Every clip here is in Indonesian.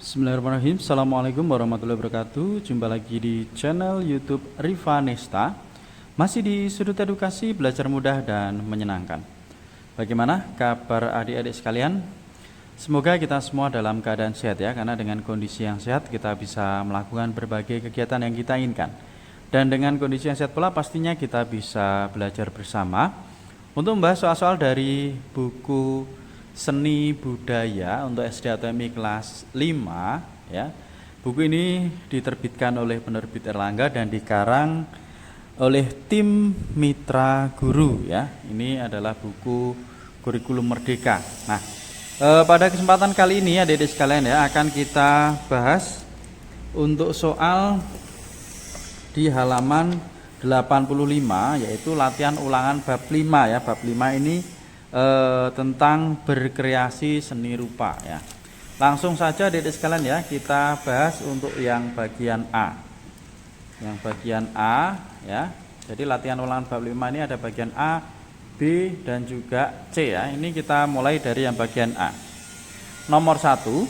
Bismillahirrahmanirrahim. Assalamualaikum warahmatullahi wabarakatuh. Jumpa lagi di channel YouTube Riva Nesta. Masih di sudut edukasi, belajar mudah dan menyenangkan. Bagaimana kabar adik-adik sekalian? Semoga kita semua dalam keadaan sehat ya, karena dengan kondisi yang sehat kita bisa melakukan berbagai kegiatan yang kita inginkan. Dan dengan kondisi yang sehat pula pastinya kita bisa belajar bersama untuk membahas soal-soal dari buku Seni Budaya untuk SD atau MI kelas 5 ya. Buku ini diterbitkan oleh penerbit Erlangga dan dikarang oleh tim Mitra Guru ya. Ini adalah buku kurikulum merdeka. Nah, pada kesempatan kali ini adik-adik sekalian ya, akan kita bahas untuk soal di halaman 85, yaitu latihan ulangan bab 5 ya. Bab 5 ini tentang berkreasi seni rupa ya. Langsung saja adik-adik sekalian ya, kita bahas untuk yang bagian A. Yang bagian A ya. Jadi latihan ulangan bab 5 ini ada bagian A, B dan juga C ya. Ini kita mulai dari yang bagian A. Nomor 1.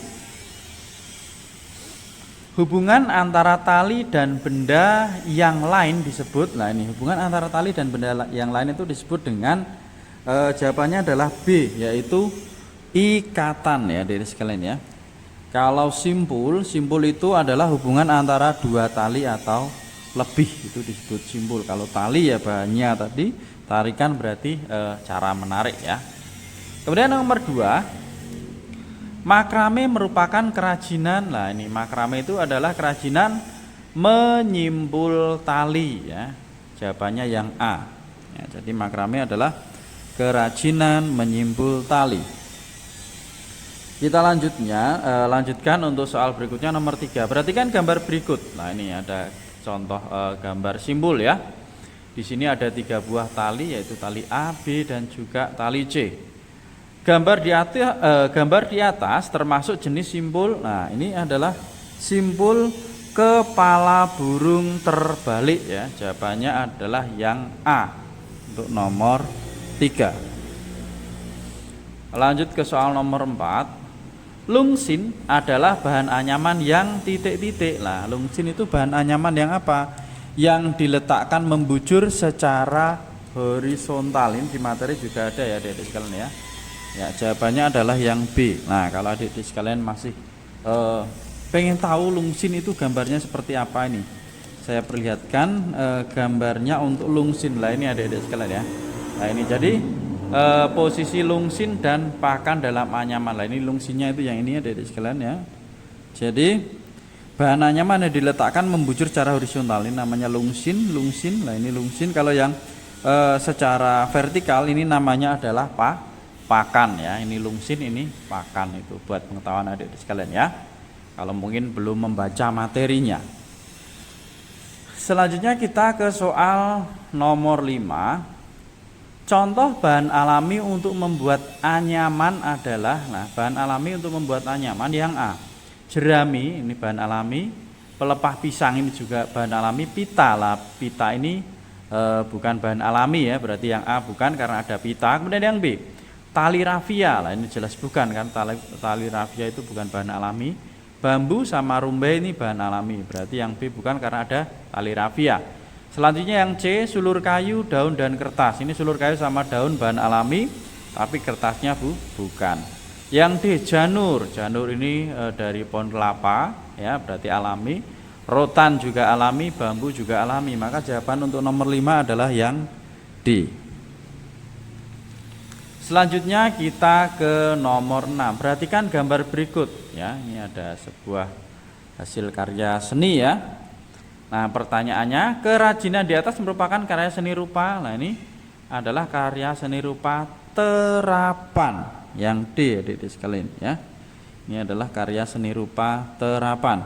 Hubungan antara tali dan benda yang lain disebut. Nah, ini hubungan antara tali dan benda yang lain itu disebut dengan jawabannya adalah B, yaitu ikatan ya dari sekalian ya. Kalau simpul itu adalah hubungan antara dua tali atau lebih, itu disebut simpul. Kalau tali ya bahannya tadi, tarikan berarti cara menarik ya. Kemudian nomor 2, makrame merupakan kerajinan. Nah, ini makrame itu adalah kerajinan menyimpul tali ya. Jawabannya yang A. Ya, jadi makrame adalah kerajinan menyimpul tali. Kita lanjutkan untuk soal berikutnya nomor 3. Perhatikan gambar berikut. Nah, ini ada contoh gambar simbol ya. Di sini ada 3 buah tali, yaitu tali A, B dan juga tali C. Gambar di atas termasuk jenis simpul. Nah, ini adalah simpul kepala burung terbalik ya. Jawabannya adalah yang A untuk nomor 3. Lanjut ke soal nomor 4. Lungsin adalah bahan anyaman yang titik-titik. Nah, lungsin itu bahan anyaman yang apa? Yang diletakkan membujur secara horizontal. Ini di materi juga ada ya adik-adik sekalian ya. Ya, jawabannya adalah yang B. Nah, kalau adik-adik sekalian masih pengen tahu lungsin itu gambarnya seperti apa ini, saya perlihatkan gambarnya untuk lungsin. Lah, ini adik-adik sekalian ya. Nah, ini jadi posisi lungsin dan pakan dalam anyaman. Lah, ini lungsinnya itu yang ini adik-adik sekalian ya. Jadi bahan anyaman yang diletakkan membujur secara horizontal, ini namanya lungsin. Lah, ini lungsin. Kalau yang secara vertikal ini namanya adalah pakan ya. Ini lungsin, ini pakan. Itu buat pengetahuan adik-adik sekalian ya, kalau mungkin belum membaca materinya. Selanjutnya kita ke soal nomor 5. Contoh bahan alami untuk membuat anyaman adalah, nah, bahan alami untuk membuat anyaman yang A, jerami, ini bahan alami. Pelepah pisang ini juga bahan alami. Pita lah, pita ini bukan bahan alami ya, berarti yang A bukan karena ada pita. Kemudian yang B, tali rafia. Lah, ini jelas bukan kan, tali rafia itu bukan bahan alami. Bambu sama rumbai ini bahan alami, berarti yang B bukan karena ada tali rafia. Selanjutnya yang C, sulur kayu, daun dan kertas. Ini sulur kayu sama daun bahan alami, tapi kertasnya bukan. Yang D, janur. Janur ini dari pohon kelapa ya, berarti alami. Rotan juga alami, bambu juga alami. Maka jawaban untuk nomor 5 adalah yang D. Selanjutnya kita ke nomor 6. Perhatikan gambar berikut ya. Ini ada sebuah hasil karya seni ya. Nah, pertanyaannya, kerajinan di atas merupakan karya seni rupa. Nah, ini adalah karya seni rupa terapan. Yang D adik-adik sekalian ya. Ini adalah karya seni rupa terapan.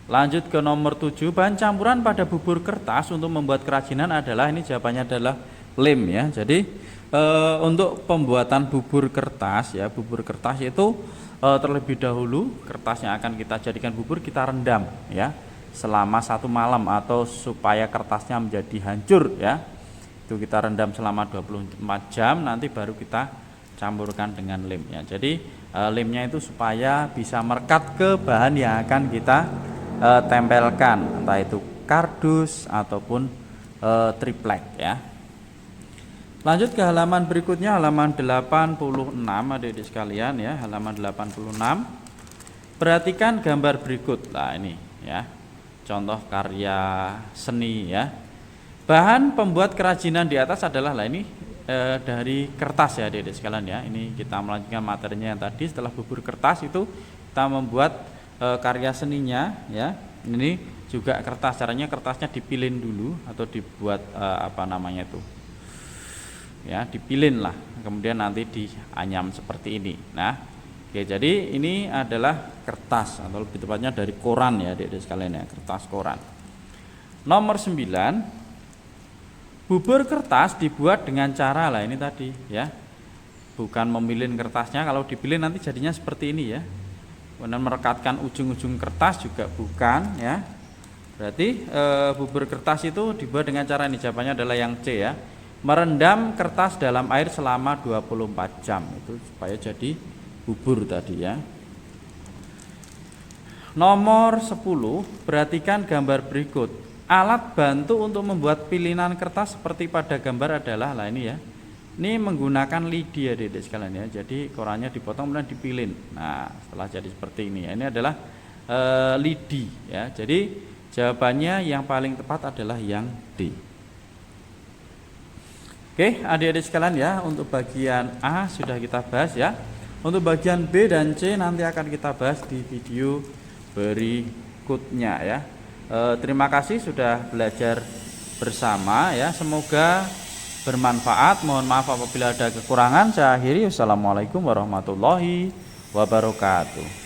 Lanjut ke nomor 7. Bahan campuran pada bubur kertas untuk membuat kerajinan adalah, ini jawabannya adalah lem ya. Jadi untuk pembuatan bubur kertas ya, bubur kertas itu terlebih dahulu kertas yang akan kita jadikan bubur kita rendam ya selama 1 malam, atau supaya kertasnya menjadi hancur ya, itu kita rendam selama 24 jam, nanti baru kita campurkan dengan lem ya. Jadi lemnya itu supaya bisa merekat ke bahan yang akan kita tempelkan, entah itu kardus ataupun triplek ya. Lanjut ke halaman berikutnya, halaman 86 adik-adik sekalian ya, halaman 86. Perhatikan gambar berikut. Nah, ini ya. Contoh karya seni ya. Bahan pembuat kerajinan di atas adalah ini dari kertas ya adik-adik sekalian ya. Ini kita melanjutkan materinya yang tadi. Setelah bubur kertas itu kita membuat karya seninya ya. Ini juga kertas, caranya kertasnya dipilin dulu atau dibuat apa namanya itu ya, dipilin lah, kemudian nanti dianyam seperti ini. Nah, oke, jadi ini adalah kertas atau lebih tepatnya dari koran ya adik-adik sekalian ya, kertas koran. Nomor 9, bubur kertas dibuat dengan cara lah ini tadi ya, bukan memilin kertasnya. Kalau dipilin nanti jadinya seperti ini ya, kemudian merekatkan ujung-ujung kertas juga bukan ya. Berarti bubur kertas itu dibuat dengan cara ini, jawabannya adalah yang C ya, merendam kertas dalam air selama 24 jam itu supaya jadi bubur tadi ya. Nomor 10, perhatikan gambar berikut. Alat bantu untuk membuat pilihan kertas seperti pada gambar adalah ini ya. Ini menggunakan lidi ya adik-adik sekalian ya. Jadi korannya dipotong kemudian dipilin. Nah, setelah jadi seperti ini ya, ini adalah lidi ya. Jadi jawabannya yang paling tepat adalah yang D. Oke, adik-adik sekalian ya, untuk bagian A sudah kita bahas ya. Untuk bagian B dan C nanti akan kita bahas di video berikutnya ya. Terima kasih sudah belajar bersama ya. Semoga bermanfaat. Mohon maaf apabila ada kekurangan. Saya akhiri. Wassalamualaikum warahmatullahi wabarakatuh.